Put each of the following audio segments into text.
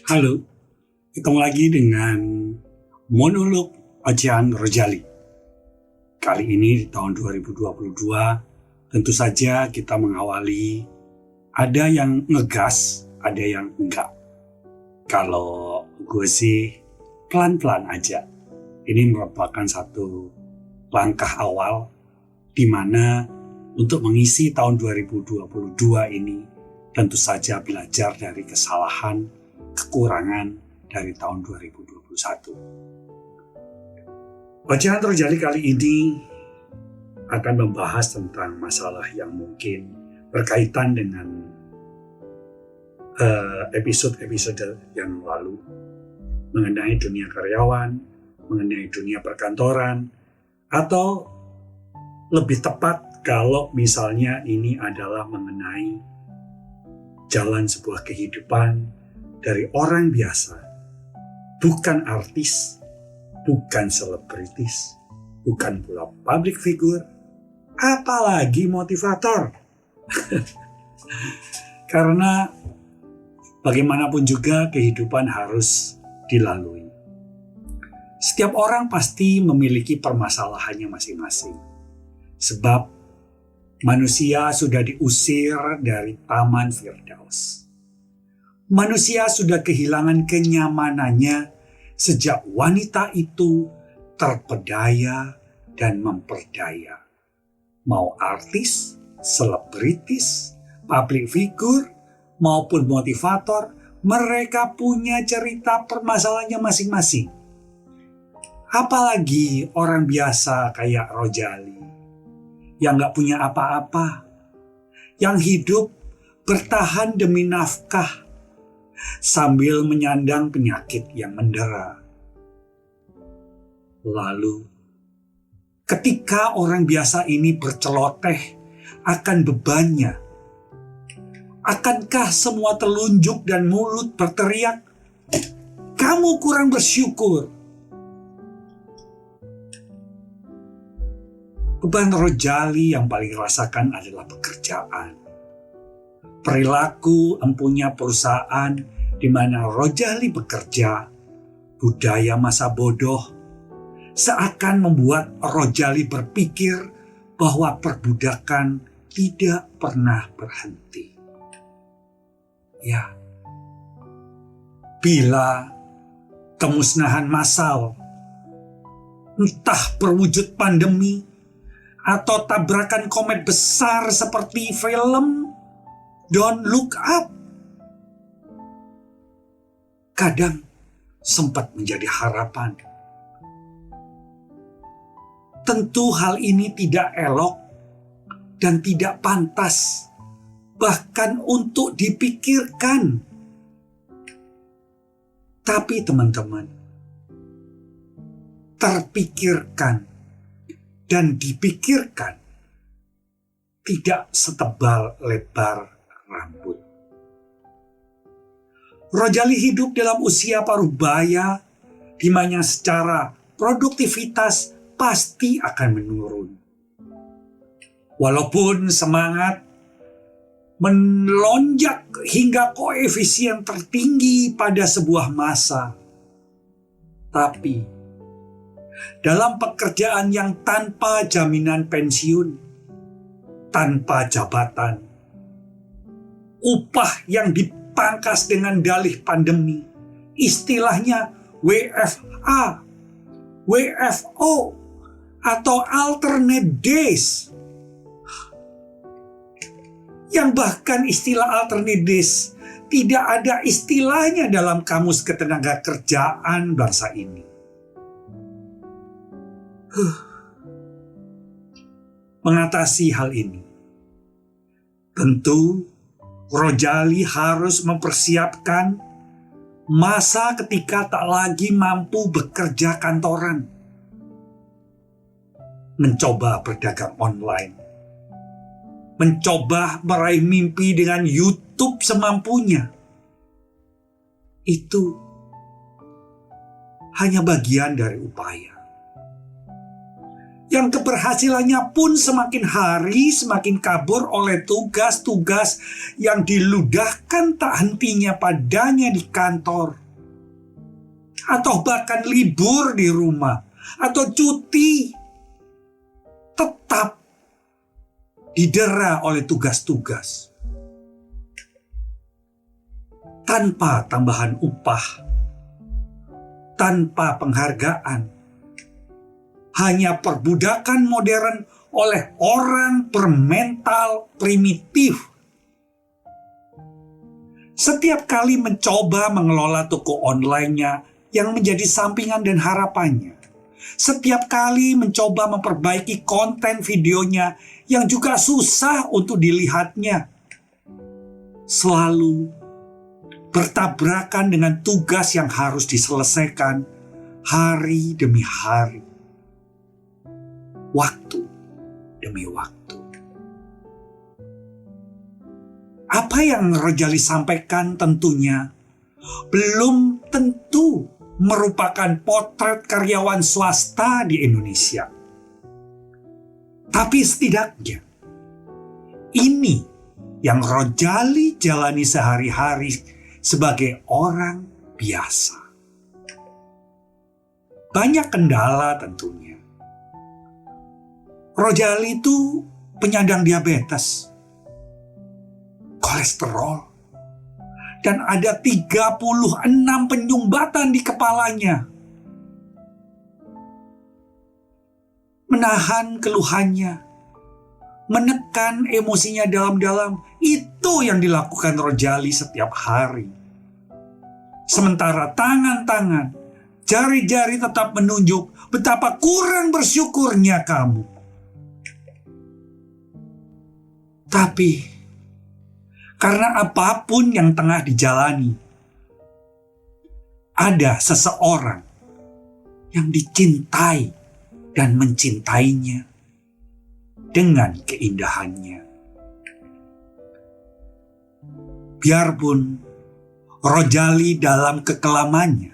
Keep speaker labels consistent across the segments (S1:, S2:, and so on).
S1: Halo, ketemu lagi dengan monolog Ocehan Rojali. Kali ini di tahun 2022, tentu saja kita mengawali ada yang ngegas, ada yang enggak. Kalau gue sih pelan-pelan aja. Ini merupakan satu langkah awal di mana untuk mengisi tahun 2022 ini tentu saja belajar dari kesalahan, kekurangan dari tahun 2021. Ocehan Rojali kali ini akan membahas tentang masalah yang mungkin berkaitan dengan episode-episode yang lalu mengenai dunia karyawan, mengenai dunia perkantoran, atau lebih tepat kalau misalnya ini adalah mengenai jalan sebuah kehidupan dari orang biasa, bukan artis, bukan selebritis, bukan pula public figure, apalagi motivator. Karena bagaimanapun juga kehidupan harus dilalui. Setiap orang pasti memiliki permasalahannya masing-masing. Sebab manusia sudah diusir dari Taman Firdaus. Manusia sudah kehilangan kenyamanannya sejak wanita itu terpedaya dan memperdaya. Mau artis, selebritis, public figure, maupun motivator, mereka punya cerita permasalahannya masing-masing. Apalagi orang biasa kayak Rojali, yang gak punya apa-apa, yang hidup bertahan demi nafkah, sambil menyandang penyakit yang mendera. Lalu, ketika orang biasa ini berceloteh akan bebannya, akankah semua telunjuk dan mulut berteriak, "Kamu kurang bersyukur"? Beban Rojali yang paling rasakan adalah pekerjaan. Perilaku empunya perusahaan di mana Rojali bekerja, budaya masa bodoh, seakan membuat Rojali berpikir bahwa perbudakan tidak pernah berhenti. Ya, bila kemusnahan massal, entah berwujud pandemi atau tabrakan komet besar seperti film Don't Look Up, kadang sempat menjadi harapan. Tentu hal ini tidak elok dan tidak pantas, bahkan untuk dipikirkan. Tapi teman-teman, terpikirkan dan dipikirkan tidak setebal lebar rambut. Rojali hidup dalam usia parubaya, di mana secara produktivitas pasti akan menurun. Walaupun semangat melonjak hingga koefisien tertinggi pada sebuah masa, tapi dalam pekerjaan yang tanpa jaminan pensiun, tanpa jabatan, upah yang dipangkas dengan dalih pandemi, istilahnya WFA, WFO, atau alternate days. Yang bahkan istilah alternate days tidak ada istilahnya dalam kamus ketenaga kerjaan bangsa ini. Mengatasi hal ini, tentu Rojali harus mempersiapkan masa ketika tak lagi mampu bekerja kantoran, mencoba berdagang online, mencoba meraih mimpi dengan YouTube semampunya. Itu hanya bagian dari upaya. Yang keberhasilannya pun semakin hari semakin kabur oleh tugas-tugas yang diludahkan tak hentinya padanya di kantor, atau bahkan libur di rumah, atau cuti, tetap didera oleh tugas-tugas. Tanpa tambahan upah, tanpa penghargaan, hanya perbudakan modern oleh orang bermental primitif. Setiap kali mencoba mengelola toko online-nya yang menjadi sampingan dan harapannya. Setiap kali mencoba memperbaiki konten videonya yang juga susah untuk dilihatnya. Selalu bertabrakan dengan tugas yang harus diselesaikan hari demi hari. Waktu demi waktu. Apa yang Rojali sampaikan tentunya belum tentu merupakan potret karyawan swasta di Indonesia. Tapi setidaknya ini yang Rojali jalani sehari-hari sebagai orang biasa. Banyak kendala tentunya. Rojali itu penyandang diabetes, kolesterol, dan ada 36 penyumbatan di kepalanya. Menahan keluhannya, menekan emosinya dalam-dalam, itu yang dilakukan Rojali setiap hari. Sementara tangan-tangan, jari-jari tetap menunjuk betapa kurang bersyukurnya kamu. Tapi, karena apapun yang tengah dijalani, ada seseorang yang dicintai dan mencintainya dengan keindahannya. Biarpun Rojali dalam kekelamannya,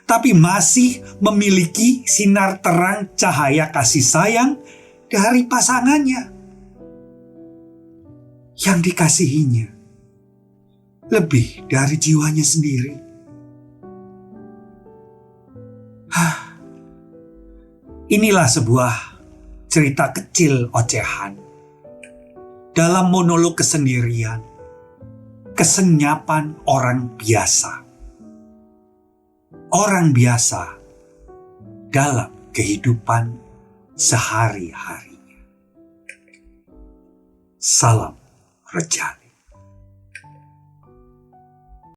S1: tapi masih memiliki sinar terang cahaya kasih sayang dari pasangannya yang dikasihinya lebih dari jiwanya sendiri. Inilah sebuah cerita kecil ocehan dalam monolog kesendirian, kesenyapan orang biasa. Orang biasa dalam kehidupan sehari-harinya. Salam Rojali.